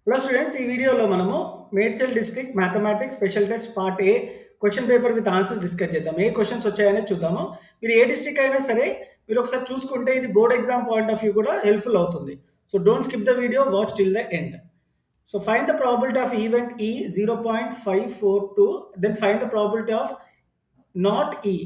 Hello students, ఈ వీడియోలో మనము Medchal district mathematics special test part A question paper with answers discuss చేద్దాం. ఏ questions వచ్చాయనే చూద్దాము. మీరు ఏ డిస్ట్రిక్ట్ అయినా సరే మీరు ఒకసారి చూసుకుంటే ఇది board exam point of view కూడా హెల్ప్ఫుల్ అవుతుంది. So don't skip the video, watch till the end. So find the probability of event E 0.542, then find the probability of not E.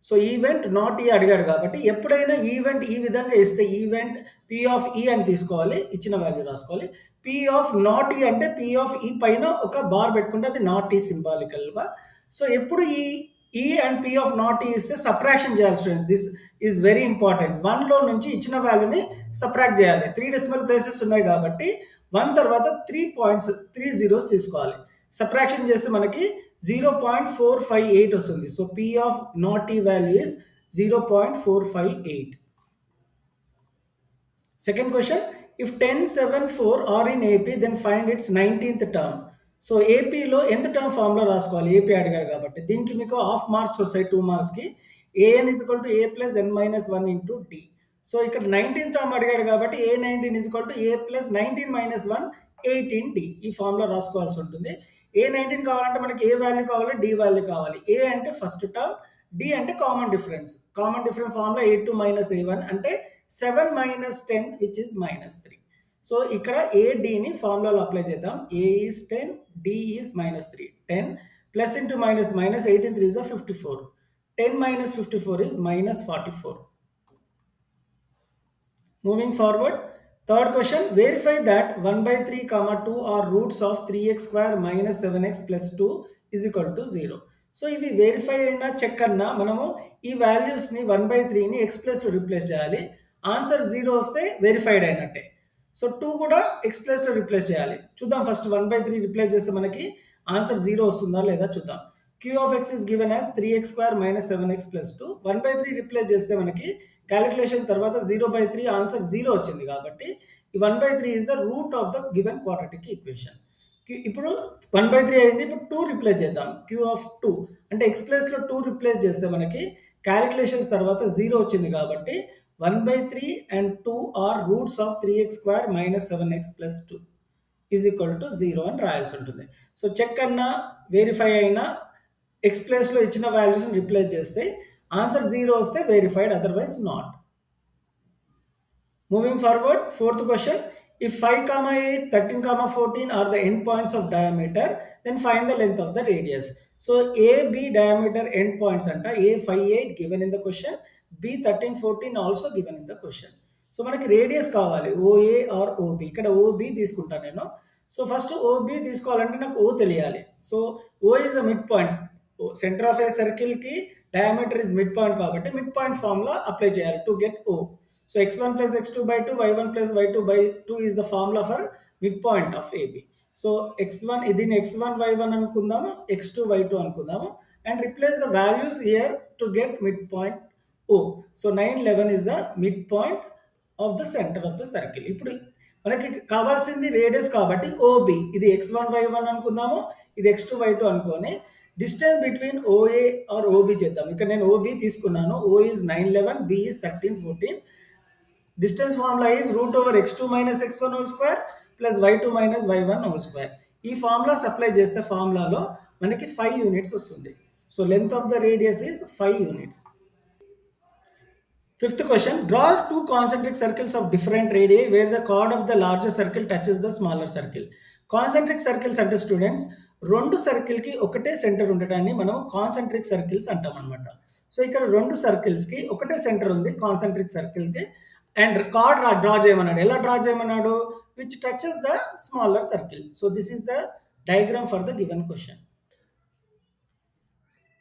So event not ఈ అడిగాడు కాబట్టి ఎప్పుడైనా event ఈ విధంగా ఇస్తే event P of ఈ అని తీసుకోవాలి, ఇచ్చిన వాల్యూ రాసుకోవాలి. పి ఆఫ్ నాట్ ఈ అంటే పి ఆఫ్ ఈ పైన ఒక బార్ పెట్టుకుంటే అది నాట్ ఈ సింబాలికల్గా. సో ఎప్పుడు ఈ అండ్ పి ఆఫ్ నాట్ ఈ ఇస్తే సబ్ట్రాక్షన్ చేయాలి students. This is very important. 1లో నుంచి ఇచ్చిన వాల్యూని సబ్ట్రాక్ట్ చేయాలి. 3 డెసిమల్ ప్లేసెస్ ఉన్నాయి కాబట్టి 1 తర్వాత 3 పాయింట్స్ 3 జీరోస్ తీసుకోవాలి. సబ్ట్రాక్షన్ చేస్తే మనకి 0.458 వస్తుంది. So P of not E value is 0.458. Second question, if 10, 7, 4 are in AP, then find its 19th term. So ఏపీలో ఎంత టర్మ్ ఫార్ములా రాసుకోవాలి? ఏపీ అడిగారు కాబట్టి దీనికి మీకు హాఫ్ మార్క్స్ వస్తాయి 2 మార్క్స్కి. A N is equal to A plus N minus 1 into D. So ఇక్కడ 19th టర్మ్ అడిగాడు కాబట్టి A19 is equal to A plus 19 minus 1 18D. ఈ ఫార్ములా రాసుకోవాల్సి ఉంటుంది. A19 కావాలంటే మనకి ఏ వాల్యూ కావాలి? డి వాల్యూ కావాలి. ఏ అంటే ఫస్ట్ టర్మ్, డి అంటే common difference. Common difference formula A2 minus A1 అంటే 7 minus 10 which is minus 3. So ఇక్కడ ఏడిని ఫార్ములాలో అప్లై చేద్దాం. A is 10, D is minus 3. 10 plus into minus minus 18 3 is 54. 10 minus 54 is minus 44. Moving forward, third question, verify that 1 by 3 comma 2 are roots of 3x square minus 7x plus 2 is equal to 0. So ఇవి verify అయినా check అన్నా మనము ఈ వాల్యూస్ని 1/3ని X ప్లస్లో replace చేయాలి. Answer 0 వస్తే verified అయినట్టే. సో 2 కూడా ఎక్స్ ప్లస్లో రిప్లేస్ చేయాలి. చూద్దాం ఫస్ట్ 1/3 రిప్లేస్ చేస్తే మనకి ఆన్సర్ 0 వస్తుందా లేదా చూద్దాం. Q of x is given as 3x square minus 7x plus 2. 1/3 replace చేస్తే మనకి క్యాలిక్యులేషన్ తర్వాత 0/3 ఆన్సర్ 0 వచ్చింది కాబట్టి ఈ 1/3 is the root of the given quadratic equation. ఇప్పుడు 1/3 అయింది. ఇప్పుడు 2 రిప్లేస్ చేద్దాం. Q of 2 అంటే x ప్లస్లో 2 రిప్లేస్ చేస్తే మనకి క్యాలిక్యులేషన్స్ తర్వాత 0 వచ్చింది కాబట్టి 1/3 and 2 are roots of 3x square minus 7x plus 2 is equal to 0 అని రాయాల్సి ఉంటుంది. సో చెక్ అన్నా వెరిఫై అయినా ఎక్స్ ప్లేస్లో ఇచ్చిన వాల్యూస్ని రిప్లేస్ చేస్తే ఆన్సర్ 0 వస్తే verified, otherwise not. Moving forward, fourth question, if 5, 8, 13, 14 are the end points of diameter, then find the length of the radius. So AB diameter end points anta A 5, 8 given in the question, B 13, 14 also given in the question. So మనకి radius కావాలి, OA or OB. ఇక్కడ OB తీసుకుంటాను నేను. So first OB తీసుకోవాలంటే నాకు O తెలియాలి. So O is a midpoint. Centre of a సర్కిల్కి diameter is midpoint కాబట్టి మిడ్ పాయింట్ ఫార్ములా అప్లై చేయాలి to get O. So x1 plus x2 by 2, y1 plus y2 by 2 is the formula for midpoint of AB. So x1 idin x1 y1 anukundamu, x2 y2 anukundamu, and replace the values here to get midpoint O. So 9, 11 is the midpoint of the center of the circle. ఇప్పుడు మనకి కావాల్సింది radius కాబట్టి OB, ఇది x1 y1 అనుకుందాము, ఇది x2 y2 అనుకోని distance between OA or OB చేద్దాం. ఇక్కడ నేను OB తీసుకున్నాను. O is 9, 11, B is 13, 14. Distance formula is root over x2 minus x1 whole square plus y2 minus y1 whole square. ఈ formula apply చేస్తే ఫార్ములాలో మనకి 5 యూనిట్స్ వస్తుంది. So length of the radius is 5 units. Fifth question, draw 2 concentric circles of different radii where the chord of the larger circle touches the smaller circle. Concentric circles అంటే students 2 సర్కిల్కి ఒకటే centre ఉండటాన్ని మనం concentric circles అంటాం అనమాట. So ఇక్కడ 2 సర్కిల్స్కి ఒకటే centre ఉంది concentric సర్కిల్కి, and card draw చేయమన్నాడు. ఎలా డ్రా చేయమన్నాడు? Which touches the smaller circle. So this is the diagram for the given question.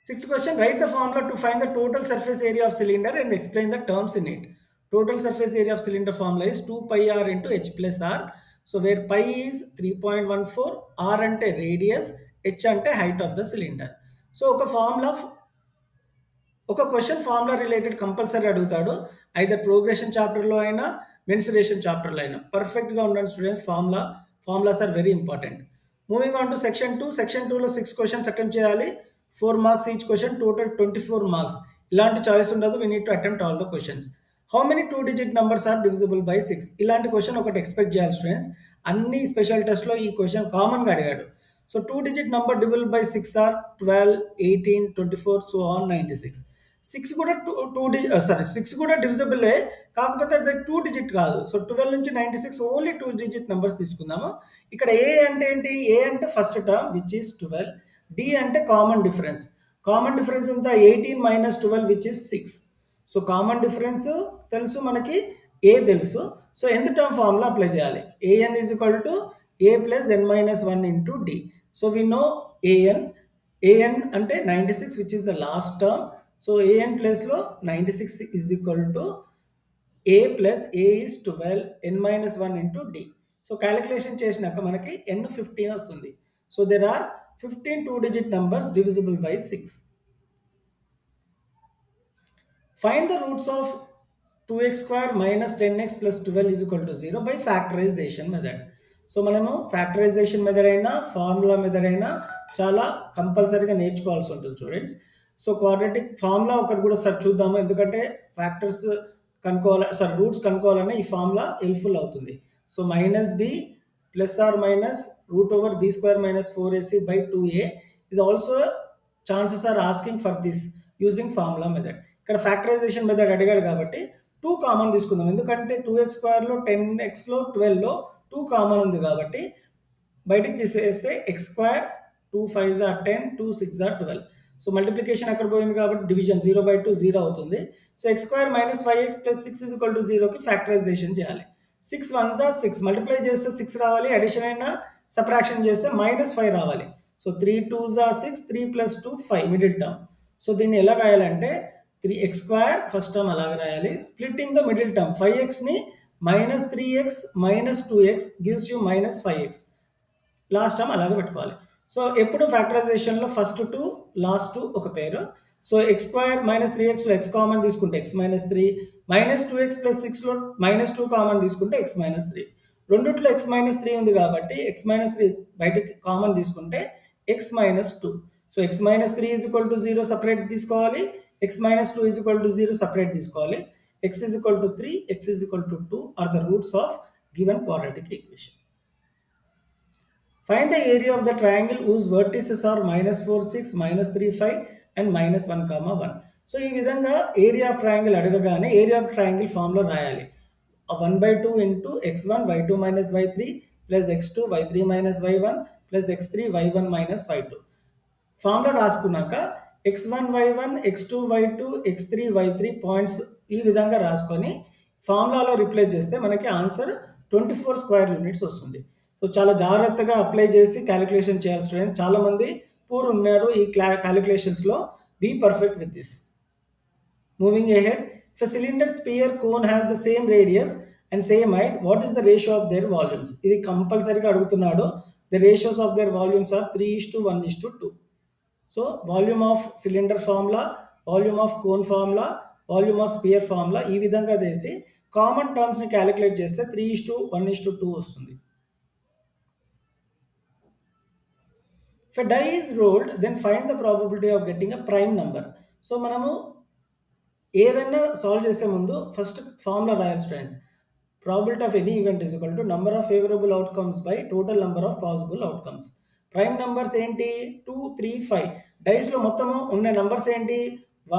Sixth question, write the formula to find the total surface area of cylinder and explain the terms in it. Total surface area of cylinder formula is 2 pi r into h plus r. So where pi is 3.14, r ante radius, h ante height of the cylinder. So oka formula, ఒక question formula related compulsory అడుగుతాడు. Either progression చాప్టర్లో అయినా mensuration చాప్టర్లో అయినా పర్ఫెక్ట్గా ఉండండి students. Formulas are very important. Moving on to section 2. Section 2లో 6 questions attempt చేయాలి. 4 marks each question, total 24 marks. ఇలాంటి చాయిస్ ఉండదు. We need to attempt all the questions. How many 2 digit numbers are divisible by 6? ఇలాంటి question ఒకటి expect చేయాలి students. అన్ని special టెస్ట్‌లో ఈ క్వశ్చన్ కామన్‌గా అడిగాడు. So 2 digit number divisible by 6 are 12, 18, 24 so on 96. 6 కూడా 6 కూడా డివిజిబులే, కాకపోతే అది 2 digit కాదు. సో 12 నుంచి 96 ఓన్లీ 2 digit నంబర్స్ తీసుకుందాము. ఇక్కడ ఏ అంటే ఏంటి? ఏ అంటే first term which is 12. D అంటే కామన్ డిఫరెన్స్. కామన్ డిఫరెన్స్ ఎంత? 18 - 12 which is 6. So common difference తెలుసు మనకి, ఏ తెలుసు. సో ఎంత టర్మ్ ఫార్ములా అప్లై చేయాలి? A N is equal to A plus N minus 1 into D. So we know A N అంటే 96 which is the last term. So A N ప్లేస్లో 96 is equal to A plus A is 12 N minus 1 into D. So calculation చేసినాక మనకి N 15 వస్తుంది. So there are 15 2 digit numbers divisible by 6. Find the roots of 2x square minus 10x plus 12 is equal to 0 by factorization method. So మనము factorization method అయినా formula method అయినా చాలా కంపల్సరీగా నేర్చుకోవాల్సి ఉంటుంది students. So quadratic formula ఒకటి కూడా sir చూద్దాము, ఎందుకంటే ఫ్యాక్టర్స్ రూట్స్ కనుక్కోవాలన్నా ఈ ఫార్ములా హెల్ప్ఫుల్ అవుతుంది. So minus B plus or minus root over B square minus 4ac by 2a is also chances are asking for this using formula method. ఇక్కడ factorization method అడిగాడు కాబట్టి 2 common తీసుకుందాం, ఎందుకంటే 2x² 10x 12 2 common ఉంది కాబట్టి బయటికి తీసేస్తే x² 2 5 10 2 6 12. సో మల్టిప్లికేషన్ అక్కడ పోయింది కాబట్టి డివిజన్ 0/2 0 అవుతుంది. సో x² - 5x + 6 = 0కి ఫ్యాక్టరైజేషన్ చేయాలి. 6 1s are 6, మల్టిప్లై చేస్తే 6 రావాలి, అడిషన్ అయినా సబ్ట్రాక్షన్ చేస్తే -5 రావాలి. So 3 2s are 6, 3 + 2 5 middle term. So దీన్ని ఎలా రాయాలంటే 3x² ఫస్ట్ టర్మ్ అలాగే రాయాలి. స్ప్లిట్టింగ్ ద మిడిల్ టర్మ్ 5xని -3x - 2x gives you -5x. Last term అలాగే పెట్టుకోవాలి. సో ఎప్పుడు ఫ్యాక్టరైజేషన్లో ఫస్ట్ 2 లాస్ట్ 2 ఒక పేరు. సో x² - 3xలో x కామన్ తీసుకుంటే x - 3, -2x + 6లో -2 కామన్ తీసుకుంటే x - 3. రెండిట్లో x - 3 ఉంది కాబట్టి x - 3 బయటికి కామన్ తీసుకుంటే x - 2. సో x - 3 = 0 సపరేట్ తీసుకోవాలి, x - 2 = 0 సపరేట్ తీసుకోవాలి. x = 3, x = 2 are the roots of given quadratic equation. Find the area of the triangle whose vertices are -4 6, -3 5 and -1, 1. So ఈ విధంగా ఏరియా ఆఫ్ ట్రయాంగిల్ అడగగానే area of triangle formula రాయాలి. 1/2 into x1 y2 minus y3 plus x2 y3 minus y1 plus x3 y1 minus y2. Formula రాసుకున్నాక x1 y1 x2 y2 x3 y3 points ఈ విధంగా రాసుకొని ఫార్ములాలో replace చేస్తే మనకి answer 24 square units వస్తుంది. So చాలా జాగ్రత్తగా అప్లై చేసి క్యాలిక్యులేషన్ చేయాలి స్టూడెంట్. చాలామంది పూర్ ఉన్నారు ఈ క్యాలిక్యులేషన్స్లో. Be perfect with this. Moving ahead, if a cylinder, sphere, cone have the same radius and same height, what is the ratio of their volumes? ఇది కంపల్సరీగా అడుగుతున్నాడు. The ratios of their volumes are 3:1:2. So volume of cylinder formula, volume of cone formula, volume of sphere formula ఈ విధంగా చేసి common టర్మ్స్ని calculate చేస్తే 3:1:2 వస్తుంది. If a die is rolled, then find the probability of getting a prime number. So మనము ఏదైనా solve చేసే ముందు first formula రాయాలి students. Probability of any event is equal to number of favourable outcomes by total number of possible outcomes. Prime numbers ఏంటి? 2 3 5. డైస్లో మొత్తము ఉన్న numbers ఏంటి?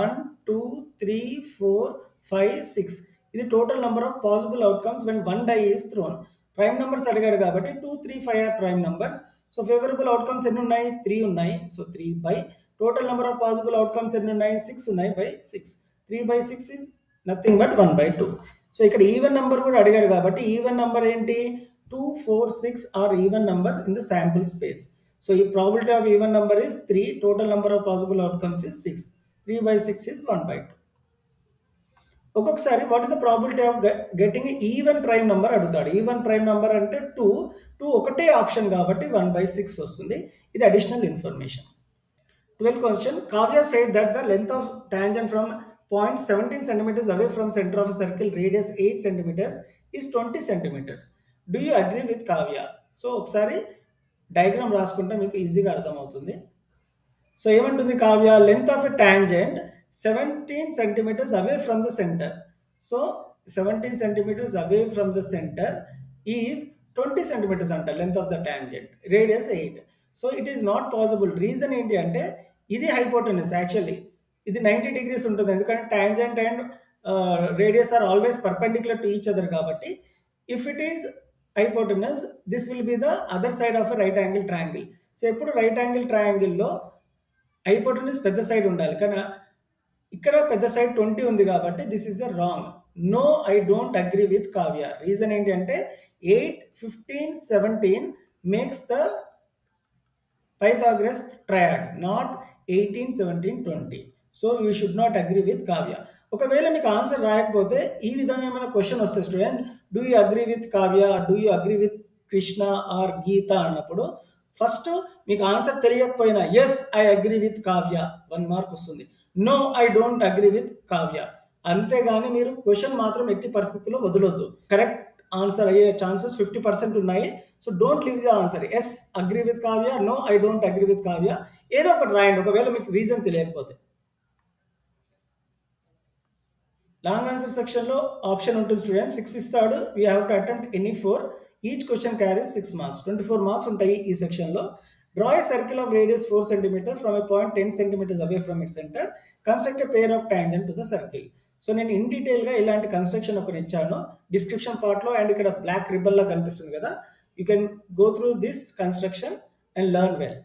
1 2 3 4 5 6. ఇది total number of possible outcomes when one die is thrown. Prime numbers అడిగాడు కాబట్టి 2 3 5 are prime numbers. So favourable outcomes ఎన్ని ఉన్నాయి? 3 ఉన్నాయి. So 3 by total number of possible outcomes ఎన్ని ఉన్నాయి? 6 ఉన్నాయి by 6. 3/6 is nothing but 1/2. So ఇక్కడ ఈవెన్ నెంబర్ కూడా అడిగాడు కాబట్టి ఈవెన్ నెంబర్ ఏంటి? 2 4 6 are even number in the sample space. So ఈ probability of even number is 3, total number of possible outcomes is 6. 3/6 is 1/2. ఒక్కొక్కసారి what is the probability of getting even prime number అడుగుతాడు. Even prime number అంటే 2 ఒకటే option కాబట్టి 1/6 వస్తుంది. ఇది additional information. 12th question. Kavya said that the length of tangent from point 17 centimeters away from center of a circle radius 8 centimeters is 20 centimeters. Do you agree with Kavya? So ఒకసారి diagram రాసుకుంటే మీకు ఈజీగా అర్థమవుతుంది. So ఏమంటుంది Kavya? Length of a tangent 17 centimeters away from the centre. So 17 centimeters away from the center is 20 centimeters అంట length of the tangent, radius 8. So it is not possible. Reason ఏంటి అంటే ఇది హైపోటెనస్ యాక్చువల్లీ ఇది 90 degrees ఉంటుంది, ఎందుకంటే tangent and radius are always perpendicular to each other కాబట్టి if it is hypotenuse this will be the other side of a right angle triangle. So ఎప్పుడు right angle ట్రయాంగిల్లో hypotenuse పెద్ద side ఉండాలి, కానీ ఇక్కడ పెద్ద సైడ్ 20 ఉంది కాబట్టి this is a wrong. No I don't agree with Kavya. Reason ఏంటి అంటే 8, 15, 17 makes the Pythagoras triad, not 18, 17, 20. So you should not agree with Kavya. ఒకవేళ మీకు ఆన్సర్ రాయకపోతే ఈ విధంగా ఏమైనా క్వశ్చన్ వస్తే student, do you agree with Kavya, do you agree with Krishna or Geetha అన్నప్పుడు ఫస్ట్ మీకు ఆన్సర్ తెలియకపోయినా yes I agree with Kavya 1 mark వస్తుంది, no I don't agree with Kavya. అంతేగాని మీరు క్వశ్చన్ మాత్రం ఎట్టి పరిస్థితుల్లో వదలొద్దు. కరెక్ట్ ఆన్సర్ అయ్యే ఛాన్సెస్ 50% ఉన్నాయి. So don't leave the answer yes agree with Kavya, no I don't agree with Kavya, ఏదో ఒకటి రాయండి ఒకవేళ మీకు రీజన్ తెలియకపోతే. లాంగ్ ఆన్సర్ సెక్షన్లో ఆప్షన్ ఉంటుంది స్టూడెంట్, 6 ఇస్తాడు, we have to attempt any 4. Each question carries 6 marks, 24 marks ఉంటాయి ఈ సెక్షన్లో. Draw a circle of radius 4 cm from a point 10 cm away from it centre, construct a pair of tangent to the circle. So నేను in డీటెయిల్గా ఇలాంటి construction ఒకటి ఇచ్చాను description పార్ట్లో, and ఇక్కడ బ్లాక్ రిబన్లా కనిపిస్తుంది కదా, you can go through this construction and learn well.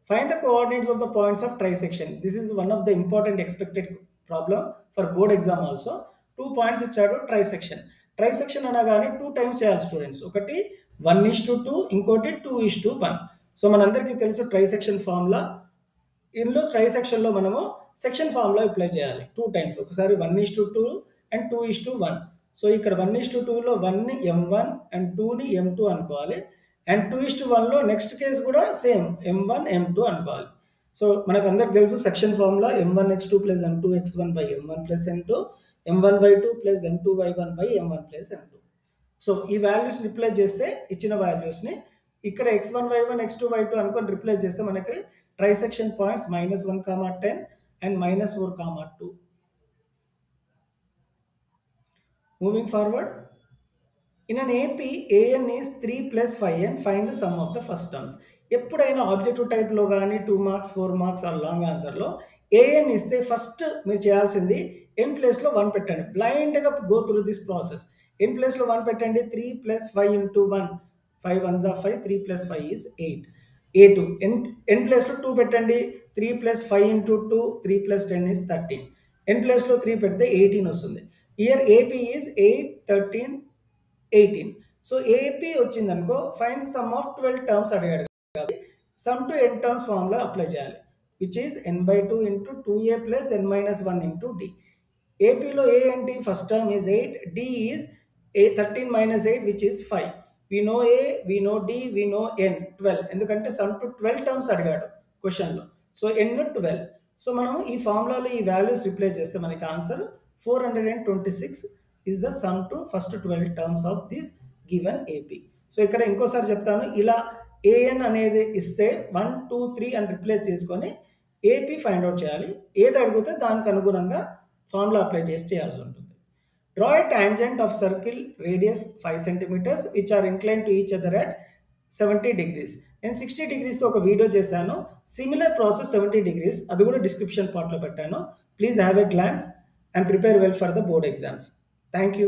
Find the coordinates of the points of trisection. This is one of the important expected problem for board exam also. 2 points ఇచ్చాడు trisection. Trisection అనగానే 2 times చేయాలి students. ఒకటి 1:2, ఇంకోటి 2:1. So మనందరికీ తెలుసు trisection formula. ఇందులో ట్రైసెక్షన్లో మనము section formula apply చేయాలి 2 times. ఒకసారి 1:2 అండ్ 2:1. సో ఇక్కడ 1:2లో 1ని m1 అండ్ 2ని m2 అనుకోవాలి, అండ్ 2:1లో నెక్స్ట్ కేసు కూడా సేమ్ m1 m2 అనుకోవాలి. సో మనకు అందరికి తెలుసు section formula m1x2 plus m2x1 by m1 plus m2, m1y2 plus m2y1 by m1 plus m2. So ఈ వాల్యూస్ రిప్లేస్ చేస్తే ఇచ్చిన వాల్యూస్ని ఇక్కడ x1 y1 x2 y2 అనుకొని రిప్లేస్ చేస్తే మనకి trisection points -1, 10 and -4, 2. Moving forward. In an AP, AN is 3 plus 5n. Find the sum of the first terms. ఎప్పుడైనా objective టైప్లో కానీ 2 marks, 4 marks ఆర్ లాంగ్ ఆన్సర్లో ఏఎన్ ఇస్తే ఫస్ట్ మీరు చేయాల్సింది ఎన్ ప్లేస్లో 1 పెట్టండి. బ్లైండ్గా go through this process. N ప్లేస్లో 1 పెట్టండి, 3 plus 5 into 1, 5 ones are 5, 3 plus 5 is 8. A2. ఎన్ ప్లేస్లో 2 పెట్టండి, 3 plus 5 into 2, 3 plus 10 is 13. ఎన్ ప్లేస్లో 3 పెడితే 18 వస్తుంది. Here AP is 8, 13, 18. So AP వచ్చింది అనుకో, ఫైండ్ సమ్ ఆఫ్ 12 టర్మ్స్ అడిగాడు కాబట్టి sum to n terms formula apply చేయాలి, which is n/2 into 2a plus n-1 into d. ఏపీలో ఏ ఏంటి, first term is 8, d is 13 minus 8 which is 5. we know a, we know d, we know n 12, ఎందుకంటే some to 12 terms అడిగాడు క్వశ్చన్లో. So n 12. So మనం ఈ ఫార్ములాలో ఈ values replace చేస్తే మనకి answer 426 is the sum to first 12 terms of this given AP. So ఇక్కడ ఇంకోసారి చెప్తాను, ఇలా an అనేది ఇస్తే 1, 2, 3 అని రిప్లేస్ చేసుకొని AP ఫైండ్ అవుట్ చేయాలి. ఏది అడిగితే దానికి అనుగుణంగా ఫార్ములా అప్లై చేసి చేయాల్సి ఉంటుంది. Draw a tangent of circle radius 5 cm which are incline to each other at 70 degrees. నేను 60 degreesతో ఒక వీడియో చేశాను, సిమిలర్ ప్రాసెస్ 70 degrees, అది కూడా డిస్క్రిప్షన్ పార్ట్లో పెట్టాను. Please have a glance and prepare well for the board exams. Thank you.